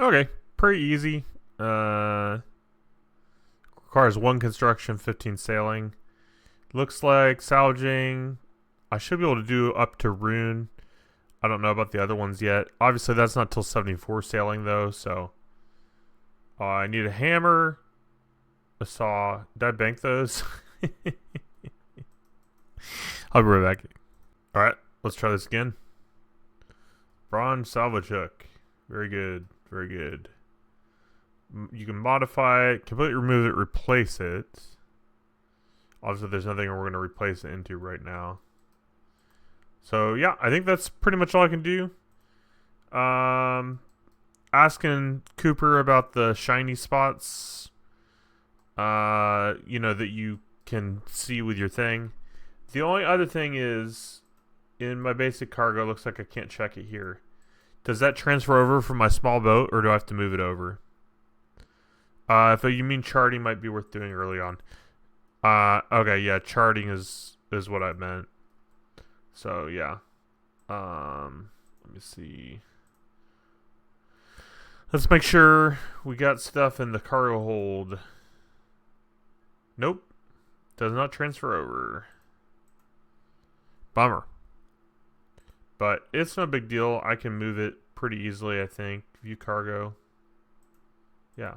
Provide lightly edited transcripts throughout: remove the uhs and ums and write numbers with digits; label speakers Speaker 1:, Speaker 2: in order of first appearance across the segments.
Speaker 1: Okay, pretty easy. Requires 1 construction, 15 sailing. Looks like salvaging. I should be able to do up to rune. I don't know about the other ones yet. Obviously, that's not till 74 sailing though. So I need a hammer, a saw. Did I bank those? I'll be right back. All right, let's try this again. Bronze salvage hook. Very good. Very good. You can modify it, completely remove it, replace it. Obviously, there's nothing we're going to replace it into right now. So, yeah, I think that's pretty much all I can do. Asking Cooper about the shiny spots, that you can see with your thing. The only other thing is, in my basic cargo, looks like I can't check it here. Does that transfer over from my small boat, or do I have to move it over? If you mean charting, might be worth doing early on. Okay, yeah, charting is what I meant. So yeah. Let me see. Let's make sure we got stuff in the cargo hold. Nope, does not transfer over. Bummer. But it's no big deal. I can move it pretty easily, I think. View cargo. Yeah.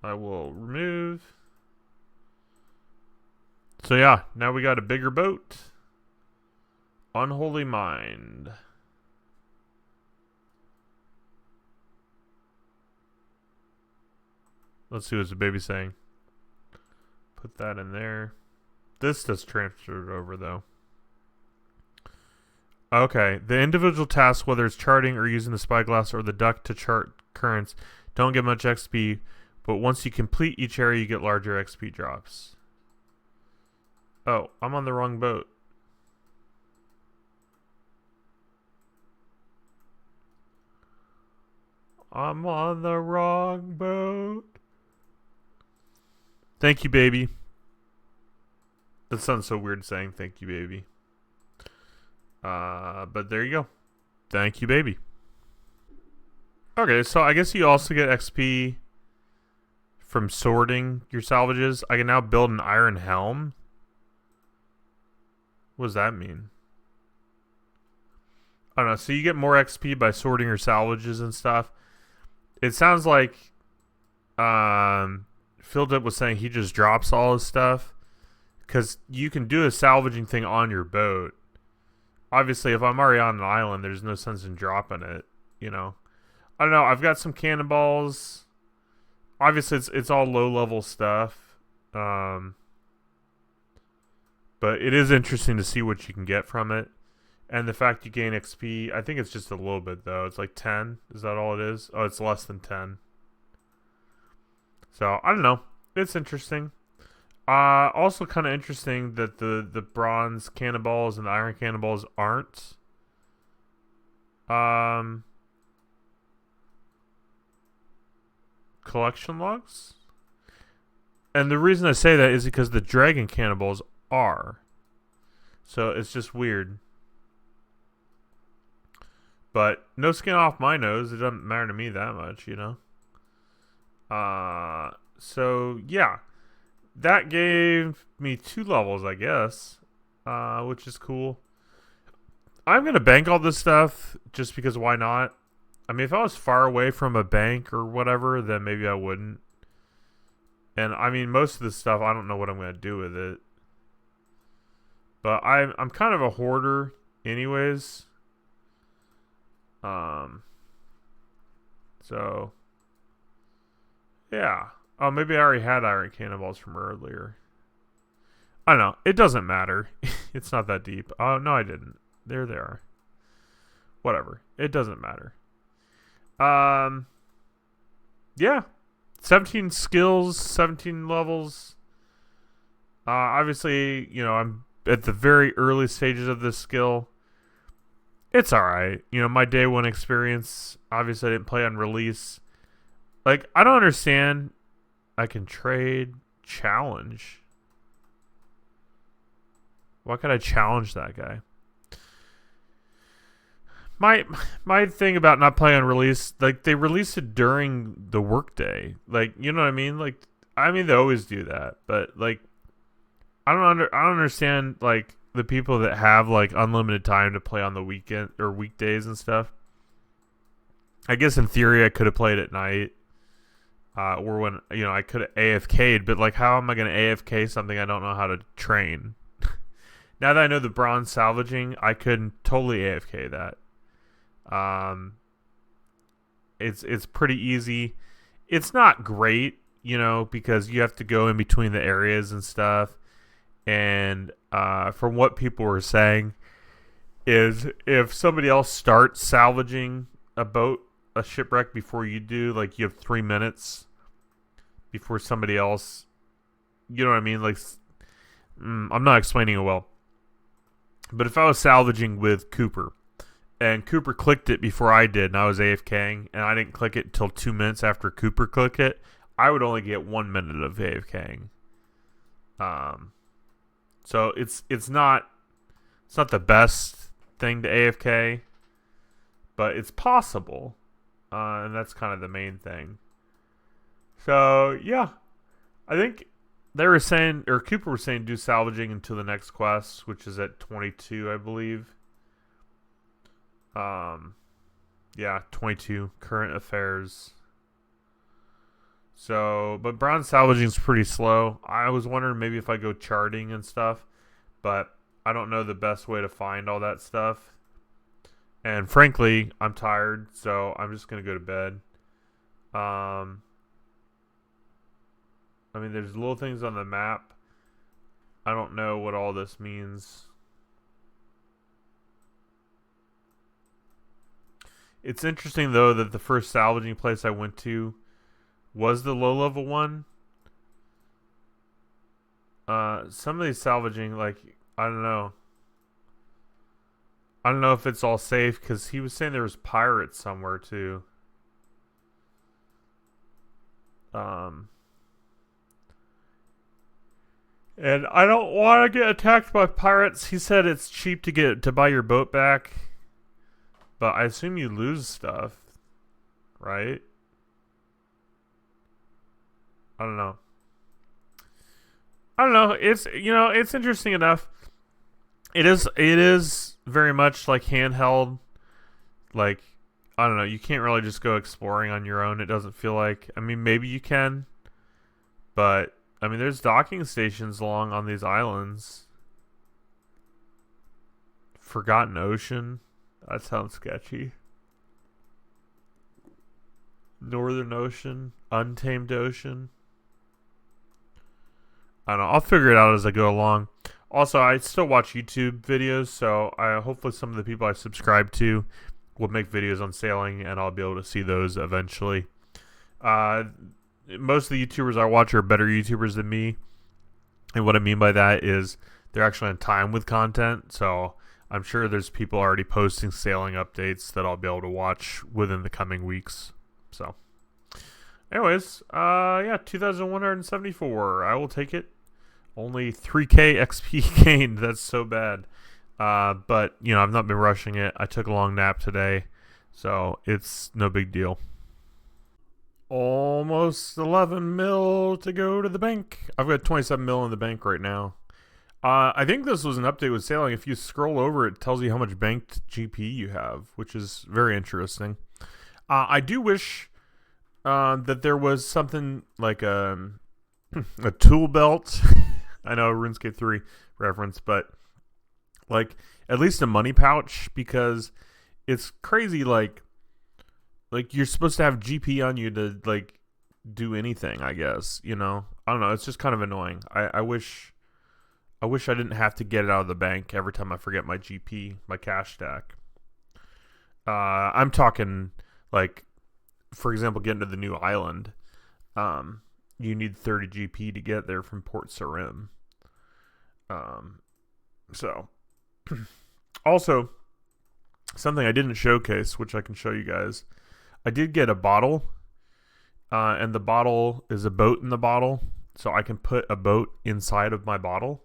Speaker 1: I will remove. So yeah, now we got a bigger boat. Unholy Mind. Let's see what the baby's saying. Put that in there. This does transfer over though. Okay, the individual tasks, whether it's charting or using the spyglass or the duck to chart currents, don't get much XP, but once you complete each area, you get larger XP drops. Oh, I'm on the wrong boat. I'm on the wrong boat. Thank you, baby. That sounds so weird saying thank you, baby. But there you go. Thank you, baby. Okay, so I guess you also get XP from sorting your salvages. I can now build an iron helm. What does that mean? I don't know. So you get more XP by sorting your salvages and stuff. It sounds like Phildip was saying he just drops all his stuff. Because you can do a salvaging thing on your boat. Obviously, if I'm already on an island, there's no sense in dropping it. You know, I don't know. I've got some cannonballs. Obviously, it's all low level stuff. But it is interesting to see what you can get from it, and the fact you gain XP. I think it's just a little bit though. It's like 10. Is that all it is? Oh, it's less than 10. So I don't know. It's interesting. Also kind of interesting that the bronze cannonballs and the iron cannonballs aren't collection logs. And the reason I say that is because the dragon cannonballs are. So it's just weird. But no skin off my nose. It doesn't matter to me that much, you know. So yeah. That gave me 2 levels, I guess, which is cool. I'm going to bank all this stuff just because why not? I mean, if I was far away from a bank or whatever, then maybe I wouldn't. And, I mean, most of this stuff, I don't know what I'm going to do with it. But I'm kind of a hoarder anyways. So, yeah. Oh, maybe I already had iron cannonballs from earlier. I don't know. It doesn't matter. It's not that deep. Oh, no, I didn't. There they are. Whatever. It doesn't matter. Yeah. 17 skills, 17 levels. Obviously, you know, I'm at the very early stages of this skill. It's alright. You know, my day one experience, obviously I didn't play on release. Like, I don't understand. I can trade challenge. Why could I challenge that guy? my my thing about not playing on release, like they release it during the workday, like you know what I mean. Like I mean they always do that, but like I don't understand like the people that have like unlimited time to play on the weekend or weekdays and stuff. I guess in theory I could have played at night, or when I could have AFK'd, but like how am I going to AFK something I don't know how to train? Now that I know the bronze salvaging, I could totally AFK that. It's pretty easy. It's not great, because you have to go in between the areas and stuff. And from what people were saying, is if somebody else starts salvaging a shipwreck before you do, like you have 3 minutes before somebody else. You know what I mean? Like, I'm not explaining it well. But if I was salvaging with Cooper, and Cooper clicked it before I did, and I was AFKing, and I didn't click it until 2 minutes after Cooper clicked it, I would only get 1 minute of AFKing. So it's not the best thing to AFK, but it's possible, and that's kind of the main thing. So yeah, I think they were saying, or Cooper was saying, do salvaging until the next quest, which is at 22, I believe. Yeah, 22 current affairs. So, but bronze salvaging is pretty slow. I was wondering maybe if I go charting and stuff, but I don't know the best way to find all that stuff. And frankly, I'm tired, so I'm just gonna go to bed. I mean, there's little things on the map. I don't know what all this means. It's interesting, though, that the first salvaging place I went to was the low-level one. Some of these salvaging, like, I don't know. I don't know if it's all safe, because he was saying there was pirates somewhere, too. And I don't want to get attacked by pirates. He said it's cheap to buy your boat back. But I assume you lose stuff, right? I don't know. It's interesting enough. It is very much like handheld. Like, I don't know, you can't really just go exploring on your own. It doesn't feel like. I mean, maybe you can, but I mean, there's docking stations along on these islands. Forgotten Ocean. That sounds sketchy. Northern Ocean. Untamed Ocean. I don't know. I'll figure it out as I go along. Also, I still watch YouTube videos, so hopefully some of the people I subscribe to will make videos on sailing, and I'll be able to see those eventually. Most of the YouTubers I watch are better YouTubers than me. And what I mean by that is they're actually on time with content. So I'm sure there's people already posting sailing updates that I'll be able to watch within the coming weeks. So anyways, yeah, 2,174. I will take it. Only 3k XP gained. That's so bad. But, I've not been rushing it. I took a long nap today. So it's no big deal. Almost 11 mil to go to the bank. I've got 27 mil in the bank right now. I think this was an update with sailing. If you scroll over, it tells you how much banked GP you have, which is very interesting. I do wish that there was something like a tool belt. I know RuneScape 3 reference, but like at least a money pouch, because it's crazy. Like you're supposed to have GP on you to like do anything, I guess, I don't know. It's just kind of annoying. I wish I didn't have to get it out of the bank every time I forget my GP, my cash stack. I'm talking like, for example, getting to the new island. You need 30 GP to get there from Port Sarim. So also something I didn't showcase, which I can show you guys. I did get a bottle, and the bottle is a boat in the bottle, so I can put a boat inside of my bottle,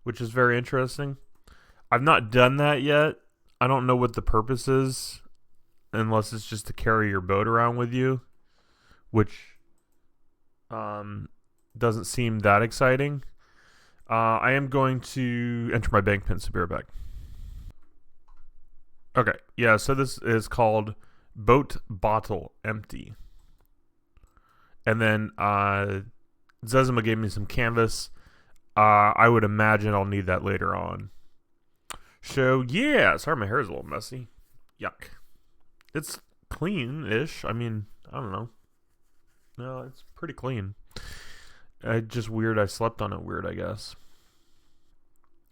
Speaker 1: which is very interesting. I've not done that yet. I don't know what the purpose is, unless it's just to carry your boat around with you, which doesn't seem that exciting. I am going to enter my bank pin, so be right back. Okay, yeah, so this is called Boat Bottle Empty. And then Zezima gave me some canvas. I would imagine I'll need that later on. So, yeah, sorry my hair is a little messy. Yuck. It's clean-ish. I mean, I don't know. No, it's pretty clean. Just weird I slept on it weird, I guess.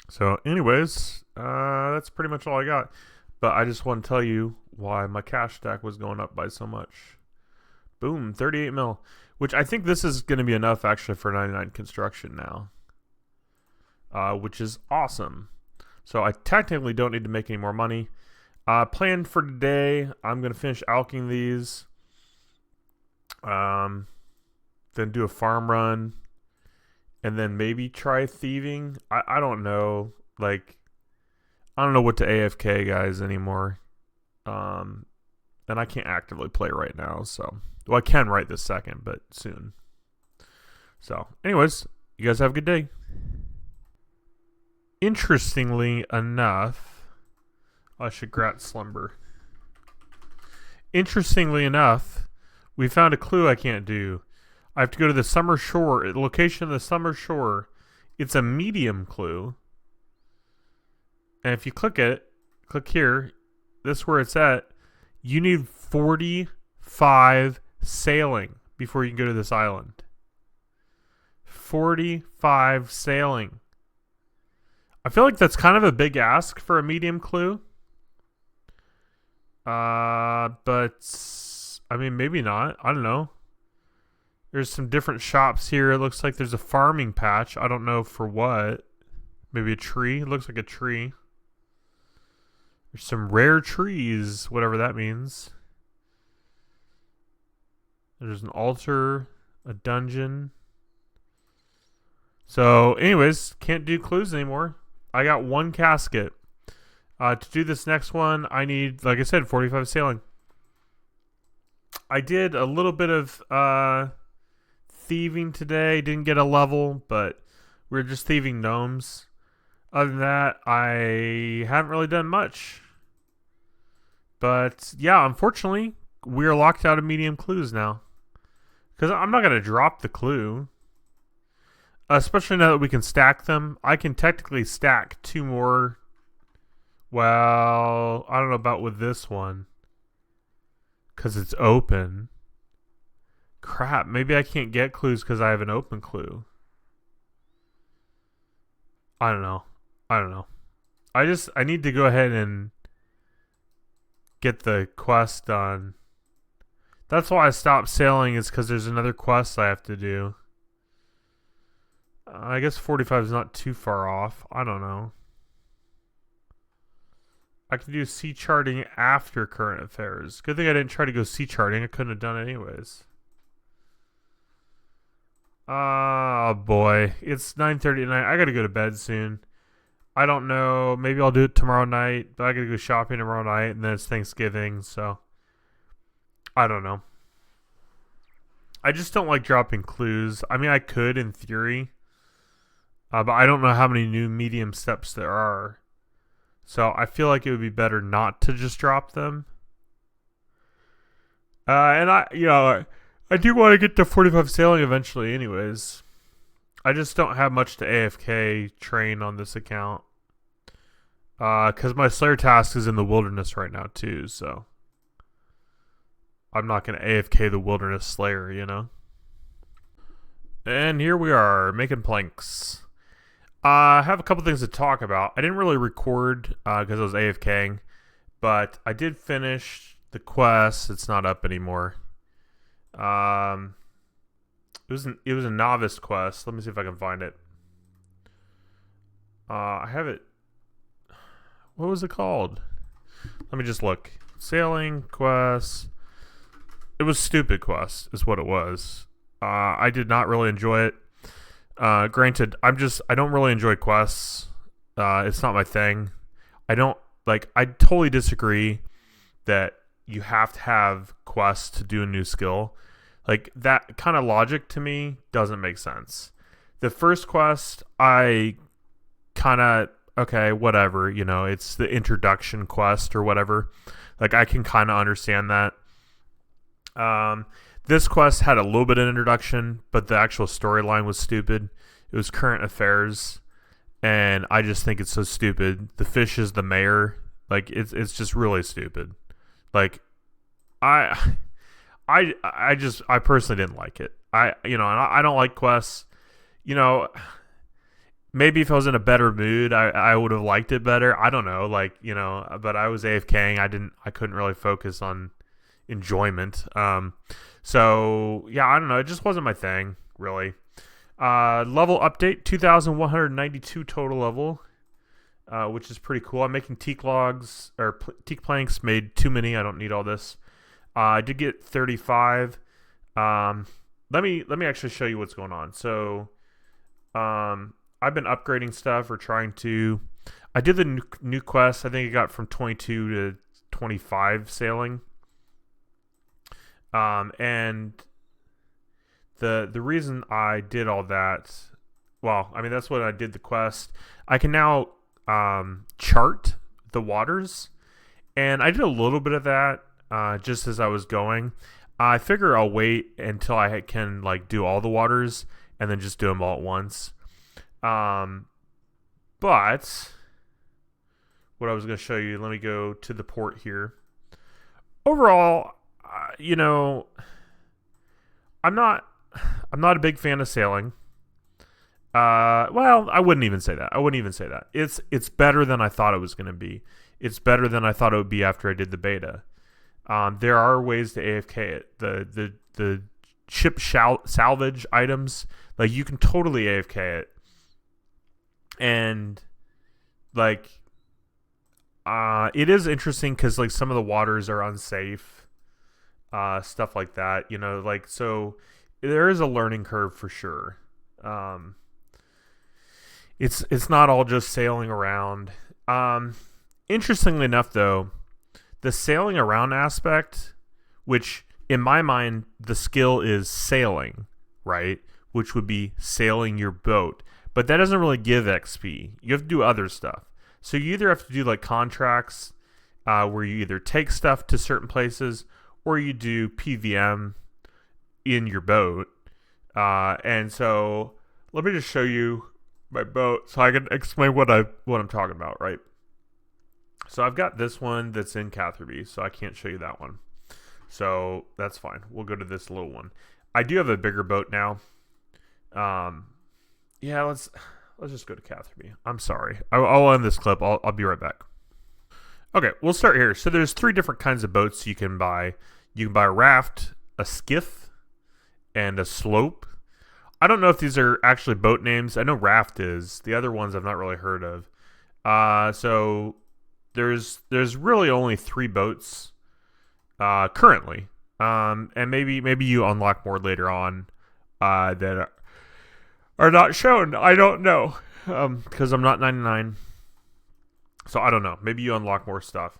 Speaker 1: So, anyways, that's pretty much all I got. But I just want to tell you why my cash stack was going up by so much. Boom, 38 mil. Which I think this is going to be enough, actually, for 99 construction now. Which is awesome. So I technically don't need to make any more money. Planned for today, I'm going to finish alking these. Then do a farm run. And then maybe try thieving. I don't know. Like, I don't know what to AFK, guys, anymore. And I can't actively play right now, so... Well, I can right this second, but soon. So, anyways, you guys have a good day. Interestingly enough... I should grat slumber. Interestingly enough, we found a clue I can't do. I have to go to the Summer Shore. The location of the Summer Shore. It's a medium clue. And if you click it, click here, this is where it's at. You need 45 sailing before you can go to this island. 45 sailing. I feel like that's kind of a big ask for a medium clue. But I mean, maybe not. I don't know. There's some different shops here. It looks like there's a farming patch. I don't know for what. Maybe a tree. It looks like a tree. There's some rare trees, whatever that means. There's an altar, a dungeon. So, anyways, can't do clues anymore. I got one casket. To do this next one, I need, like I said, 45 sailing. I did a little bit of thieving today. Didn't get a level, but we were just thieving gnomes. Other than that, I haven't really done much. But, yeah, unfortunately, we're locked out of medium clues now. Because I'm not going to drop the clue. Especially now that we can stack them. I can technically stack 2 more. Well, I don't know about with this one. Because it's open. Crap, maybe I can't get clues because I have an open clue. I don't know. I need to go ahead and get the quest done. That's why I stopped sailing, is because there's another quest I have to do. I guess 45 is not too far off. I don't know. I can do sea charting after current affairs. Good thing I didn't try to go sea charting. I couldn't have done it anyways. Oh boy. It's 9:30 at night. I gotta go to bed soon. I don't know. Maybe I'll do it tomorrow night. But I gotta go shopping tomorrow night. And then it's Thanksgiving. So I don't know. I just don't like dropping clues. I mean, I could in theory. But I don't know how many new medium steps there are. So I feel like it would be better not to just drop them. And I do want to get to 45 sailing eventually anyways. I just don't have much to AFK train on this account. Because my Slayer task is in the wilderness right now too, so. I'm not going to AFK the wilderness Slayer, you know. And here we are, making planks. I have a couple things to talk about. I didn't really record because I was AFKing, but I did finish the quest. It's not up anymore. It was a novice quest. Let me see if I can find it. I have it. What was it called? Let me just look. Sailing quest. It was stupid quest, is what it was. I did not really enjoy it. Granted, I don't really enjoy quests. It's not my thing. I don't like, I totally disagree that you have to have quests to do a new skill. Like, that kind of logic to me doesn't make sense. The first quest, I kind of, okay, whatever, it's the introduction quest or whatever. Like, I can kind of understand that. This quest had a little bit of introduction, but the actual storyline was stupid. It was current affairs, and I just think it's so stupid. The fish is the mayor. Like, it's just really stupid. Like, I personally didn't like it. And I don't like quests. Maybe if I was in a better mood, I would have liked it better. I don't know, but I was AFKing. I couldn't really focus on enjoyment. So yeah, I don't know. It just wasn't my thing, really. Level update, 2,192 total level, which is pretty cool. I'm making teak logs, or teak planks. Made too many. I don't need all this. I did get 35. Let me actually show you what's going on. So, I've been upgrading stuff or trying to. I did the new quest. I think it got from 22 to 25 sailing. And the reason I did all that, well, I mean, that's what I did the quest. I can now chart the waters, and I did a little bit of that just as I was going. I figure I'll wait until I can do all the waters and then just do them all at once. But what I was going to show you, let me go to the port here. Overall, I'm not a big fan of sailing. Well, I wouldn't even say that. It's better than I thought it was going to be. It's better than I thought it would be after I did the beta. There are ways to AFK it. The ship salvage items, you can totally AFK it. And it is interesting because some of the waters are unsafe, stuff like that. So there is a learning curve for sure. It's not all just sailing around. Interestingly enough, though, the sailing around aspect, which in my mind the skill is sailing, right? Which would be sailing your boat. But that doesn't really give XP. You have to do other stuff. So you either have to do contracts where you either take stuff to certain places or you do PVM in your boat. And so let me just show you my boat so I can explain what I'm talking about, right? So I've got this one that's in Catherby, so I can't show you that one. So that's fine. We'll go to this little one. I do have a bigger boat now. Yeah, let's just go to Catherby. I'm sorry. I'll end this clip. I'll be right back. Okay, we'll start here. So there's 3 different kinds of boats you can buy. You can buy a raft, a skiff, and a slope. I don't know if these are actually boat names. I know raft is. The other ones I've not really heard of. So there's really only 3 boats currently. And maybe you unlock more later on that are not shown. I don't know, because I'm not 99, so I don't know. Maybe you unlock more stuff,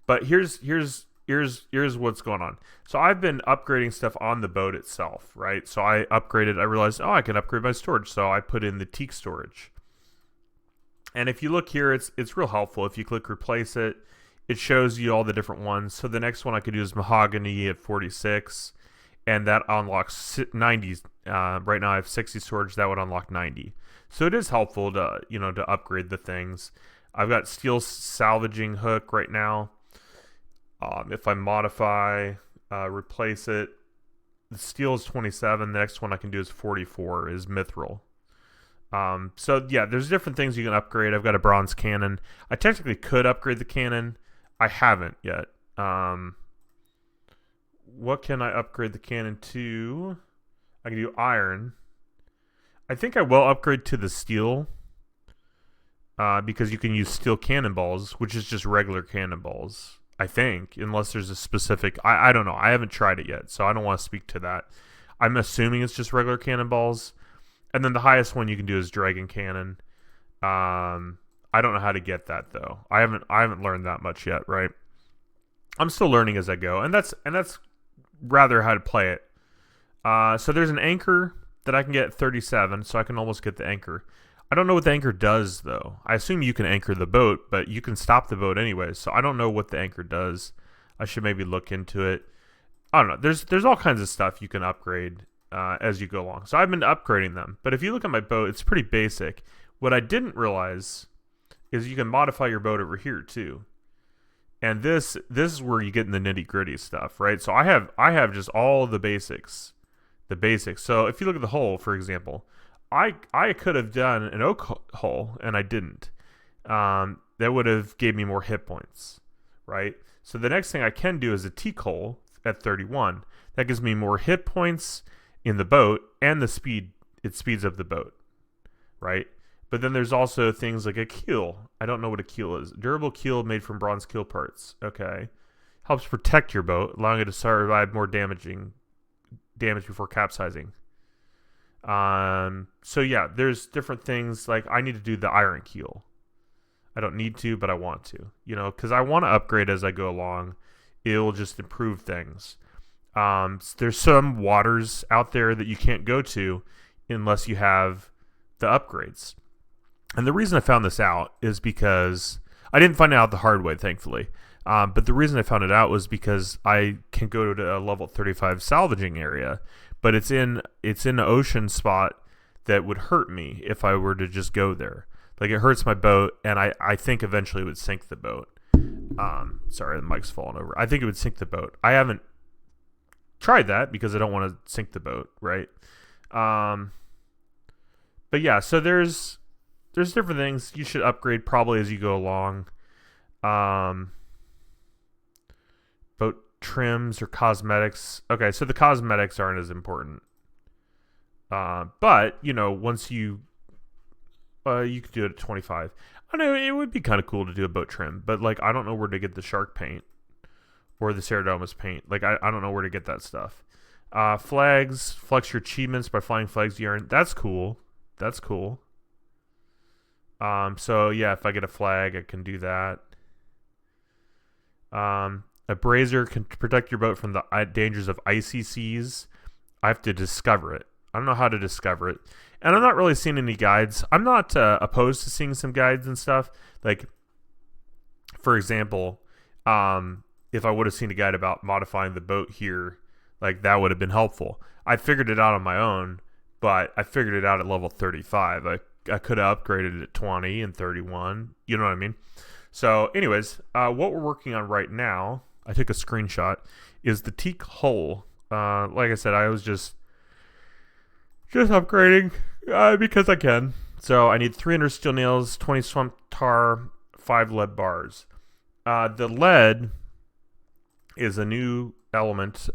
Speaker 1: but here's what's going on. So I've been upgrading stuff on the boat itself, right? So I upgraded. I realized, I can upgrade my storage, so I put in the teak storage. And if you look here, it's real helpful. If you click replace it, it shows you all the different ones. So the next one I could do is mahogany at 46. And that unlocks 90. Right now I have 60 storage. That would unlock 90. So it is helpful to to upgrade the things. I've got steel salvaging hook right now. If I modify, replace it, the steel is 27. The next one I can do is 44. Is mithril. So yeah, there's different things you can upgrade. I've got a bronze cannon. I technically could upgrade the cannon. I haven't yet. What can I upgrade the cannon to? I can do iron. I think I will upgrade to the steel. Because you can use steel cannonballs, which is just regular cannonballs. I think, unless there's a specific... I don't know. I haven't tried it yet, so I don't want to speak to that. I'm assuming it's just regular cannonballs. And then the highest one you can do is dragon cannon. I I don't know how to get that though. I haven't learned that much yet, right? I'm still learning as I go, and that's rather how to play it. So there's an anchor that I can get at 37, so I can almost get the anchor. I don't know what the anchor does though. I assume you can anchor the boat, but you can stop the boat anyway. So I don't know what the anchor does. I should maybe look into it. I don't know. There's all kinds of stuff you can upgrade as you go along. So I've been upgrading them. But if you look at my boat, it's pretty basic. What I didn't realize is you can modify your boat over here too. And this is where you get in the nitty gritty stuff, right? So I have just all the basics. The basics. So if you look at the hull, for example, I could have done an oak hull and I didn't. That would have gave me more hit points, right? So the next thing I can do is a teak hull at 31. That gives me more hit points in the boat and the speed. It speeds up the boat, right? But then there's also things like a keel. I don't know what a keel is. Durable keel made from bronze keel parts. Okay. Helps protect your boat, allowing it to survive more damage before capsizing. So yeah, there's different things. Like I need to do the iron keel. I don't need to, but I want to, because I want to upgrade as I go along. It will just improve things. There's some waters out there that you can't go to unless you have the upgrades. And the reason I found this out is because I didn't find it out the hard way, thankfully. But the reason I found it out was because I can go to a level 35 salvaging area, but it's in an ocean spot that would hurt me if I were to just go there. Like it hurts my boat, and I think eventually it would sink the boat. Sorry, the mic's falling over. I think it would sink the boat. I haven't tried that because I don't want to sink the boat, right? But yeah, so there's different things you should upgrade probably as you go along. Boat trims or cosmetics. Okay, so the cosmetics aren't as important. But once you could do it at 25. I know it would be kind of cool to do a boat trim, but like I don't know where to get the shark paint or the Ceradomus paint. Like I don't know where to get that stuff. Flags, flex your achievements by flying flags you earn. That's cool. That's cool. So yeah, if I get a flag, I can do that. A brazier can protect your boat from the dangers of icy seas. I have to discover it. I don't know how to discover it. And I'm not really seeing any guides. I'm not opposed to seeing some guides and stuff. Like, for example, if I would have seen a guide about modifying the boat here, like that would have been helpful. I figured it out on my own, but I figured it out at level 35. I could have upgraded it at 20 and 31. You know what I mean? So anyways, what we're working on right now, I took a screenshot, is the teak hull. Like I said, I was just upgrading because I can. So I need 300 steel nails, 20 swamp tar, 5 lead bars. The lead is a new element,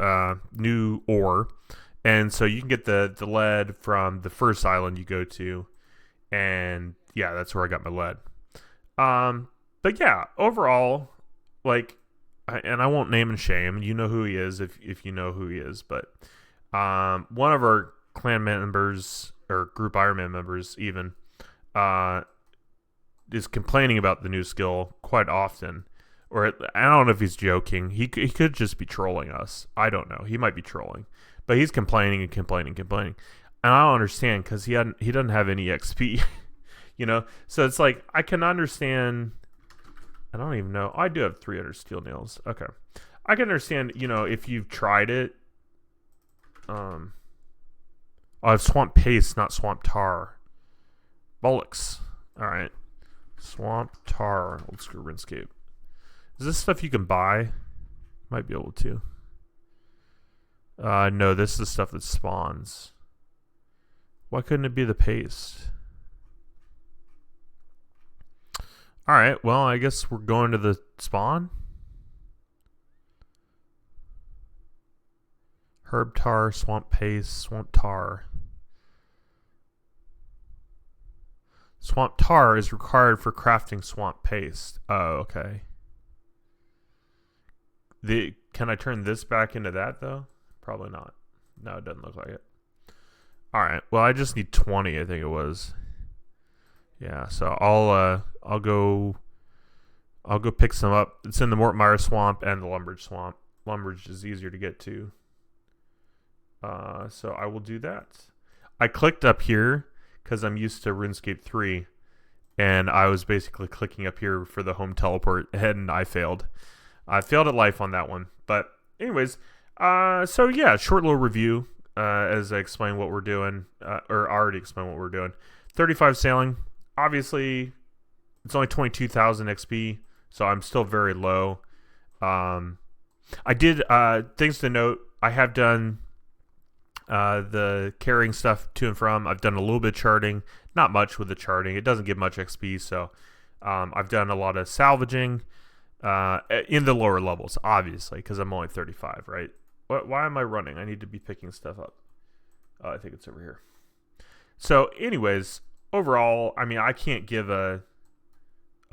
Speaker 1: new ore. And so you can get the lead from the first island you go to. And yeah, that's where I got my lead. But yeah, overall, like, and I won't name and shame. You know who he is if you know who he is. But one of our clan members or group Ironman members even is complaining about the new skill quite often. Or I don't know if he's joking. He could just be trolling us. I don't know. He might be trolling. But he's complaining and complaining and complaining. And I don't understand because he doesn't have any XP. So it's like I can understand. I don't even know. I do have 300 steel nails. Okay. I can understand, if you've tried it. I have swamp paste, not swamp tar. Bollocks. All right. Swamp tar. Old school RuneScape. Is this stuff you can buy? Might be able to. No, this is the stuff that spawns. Why couldn't it be the paste? Alright, well, I guess we're going to the spawn. Herb tar, swamp paste, swamp tar. Swamp tar is required for crafting swamp paste. Oh, okay. Can I turn this back into that, though? Probably not. No, it doesn't look like it. Alright, well, I just need 20, I think it was. Yeah, so I'll go pick some up. It's in the Mort Myers Swamp and the Lumbridge Swamp. Lumbridge is easier to get to. So I will do that. I clicked up here because I'm used to RuneScape 3, and I was basically clicking up here for the home teleport, and I failed. I failed at life on that one. But anyways, so yeah, short little review as I explain what we're doing, or already explain what we're doing. 35 sailing. Obviously, it's only 22,000 XP, so I'm still very low. I did, things to note, I have done the carrying stuff to and from. I've done a little bit of charting, not much with the charting. It doesn't give much XP, so I've done a lot of salvaging in the lower levels, obviously, because I'm only 35, right? Why am I running? I need to be picking stuff up. I think it's over here. So, anyways, overall, I mean, I can't give a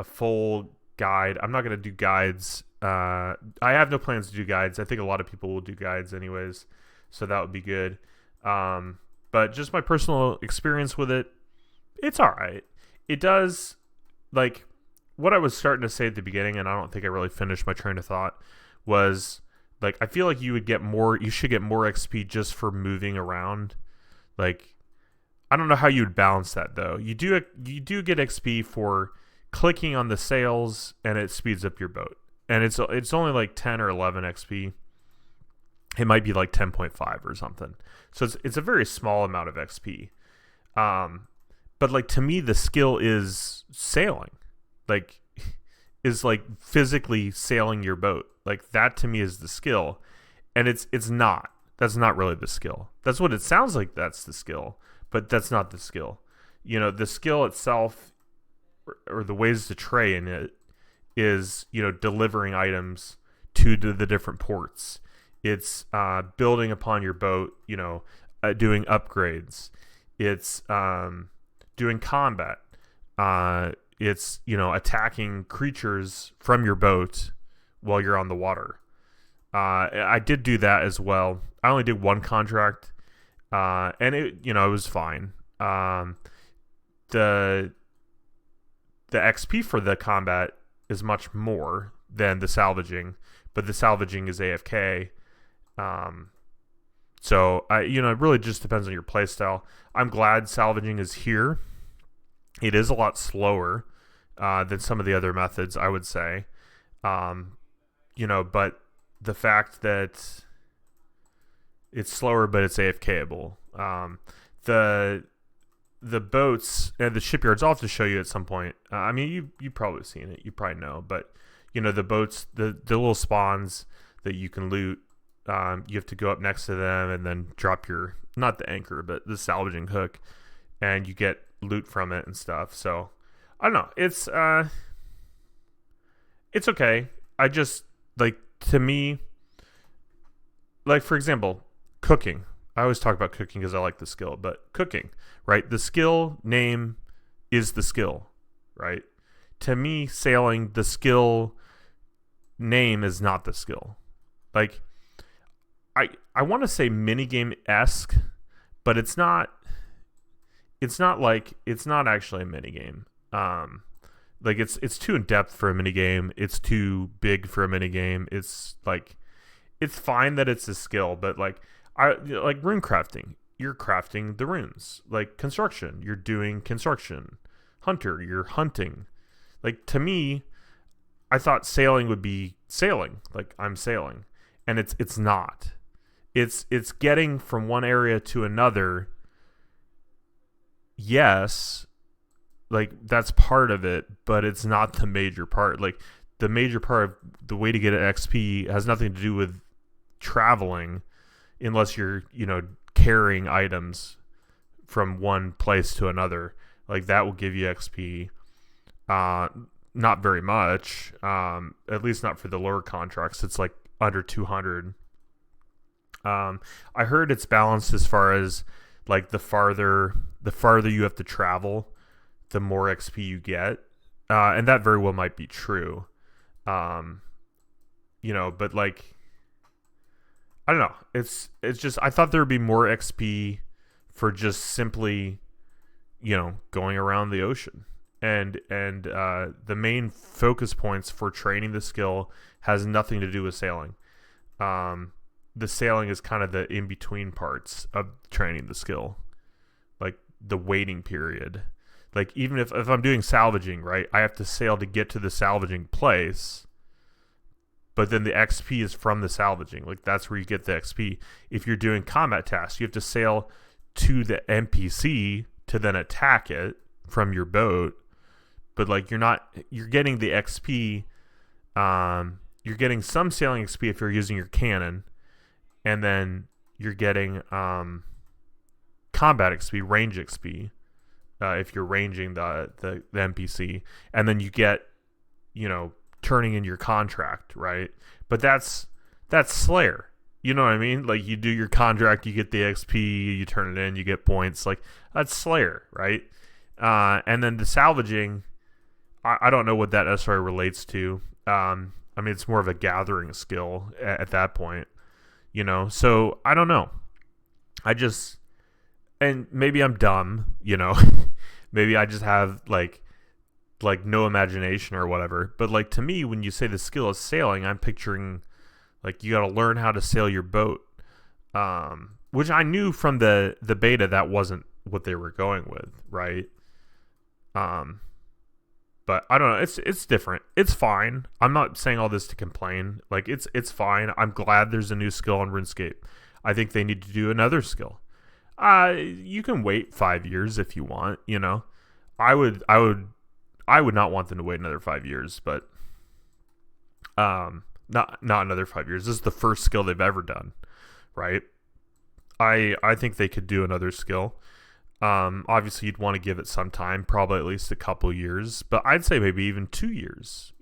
Speaker 1: full guide. I'm not going to do guides. I have no plans to do guides. I think a lot of people will do guides anyways, so that would be good. But just my personal experience with it, it's all right. It does, like, what I was starting to say at the beginning, and I don't think I really finished my train of thought, was, like, I feel like you should get more XP just for moving around. Like, I don't know how you would balance that, though. You do get XP for clicking on the sails, and it speeds up your boat. And it's only like 10 or 11 XP. It might be like 10.5 or something. So it's a very small amount of XP. But like, to me, the skill is sailing. Like, is like physically sailing your boat. Like, that to me is the skill. And it's not. That's not really the skill. That's what it sounds like, that's the skill. But that's not the skill. You know, the skill itself, or the ways to train it, is, you know, delivering items to the different ports. It's building upon your boat, you know, doing upgrades. It's doing combat. It's, you know, attacking creatures from your boat while you're on the water. I did do that as well. I only did one contract, and it, you know, it was fine. The XP for the combat is much more than the salvaging, but the salvaging is AFK. So you know, it really just depends on your playstyle. I'm glad salvaging is here. It is a lot slower than some of the other methods, I would say. You know, but the fact that it's slower, but it's AFKable. The boats and the shipyards, I'll have to show you at some point. I mean, you probably seen it. You probably know. But, you know, the boats, the little spawns that you can loot, you have to go up next to them and then drop your, not the anchor, but the salvaging hook, and you get loot from it and stuff. So, I don't know. It's okay. I just, like, to me, like, for example, cooking. I always talk about cooking because I like the skill, but cooking, right? The skill name is the skill, right? To me, sailing, the skill name is not the skill. Like, I want to say minigame-esque, but it's not actually a minigame. Like, it's too in-depth for a minigame. It's too big for a minigame. It's like, it's fine that it's a skill, but like rune crafting, you're crafting the runes. Like, construction, you're doing construction. Hunter, you're hunting. Like, to me, I thought sailing would be sailing. Like, I'm sailing. And it's not. It's getting from one area to another. Yes, like, that's part of it, but it's not the major part. Like, the major part of the way to get an XP has nothing to do with traveling, unless you're, you know, carrying items from one place to another. Like, that will give you XP. Not very much, at least not for the lower contracts. It's like under 200. I heard it's balanced as far as, like, the farther you have to travel, the more XP you get, and that very well might be true. You know, but, like, I don't know. It's just, I thought there would be more XP for just simply, you know, going around the ocean. and the main focus points for training the skill has nothing to do with sailing. The sailing is kind of the in-between parts of training the skill, like the waiting period. Like even if I'm doing salvaging, right, I have to sail to get to the salvaging place, but then the XP is from the salvaging. Like that's where you get the XP. If you're doing combat tasks, you have to sail to the NPC to then attack it from your boat. But like you're getting the XP. You're getting some sailing XP if you're using your cannon, and then you're getting combat XP, range XP, if you're ranging the NPC, and then you get, turning in your contract, right? But that's Slayer. You know what I mean? Like you do your contract, you get the XP, you turn it in, you get points. Like that's Slayer, right? And then the salvaging, I don't know what that necessarily relates to. I mean, it's more of a gathering skill at that point, So I don't know. And maybe I'm dumb, Maybe I just have like no imagination or whatever. But like to me, when you say the skill is sailing, I'm picturing like you got to learn how to sail your boat, which I knew from the beta that wasn't what they were going with, right? But I don't know. It's different. It's fine. I'm not saying all this to complain. Like it's fine. I'm glad there's a new skill on RuneScape. I think they need to do another skill. You can wait 5 years if you want. I would not want them to wait another 5 years, but not another 5 years. This is the first skill they've ever done, right? I think they could do another skill. Obviously you'd want to give it some time, probably at least a couple years, but I'd say maybe even 2 years,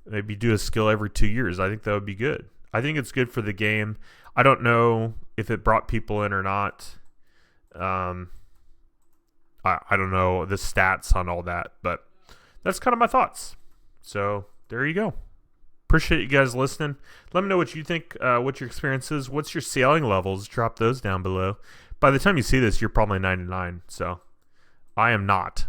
Speaker 1: maybe do a skill every 2 years. I think that would be good. I think it's good for the game. I don't know if it brought people in or not. I don't know the stats on all that, but that's kind of my thoughts. So there you go. Appreciate you guys listening. Let me know what you think, what your experience is. What's your sailing levels? Drop those down below. By the time you see this, you're probably 99, so I am not.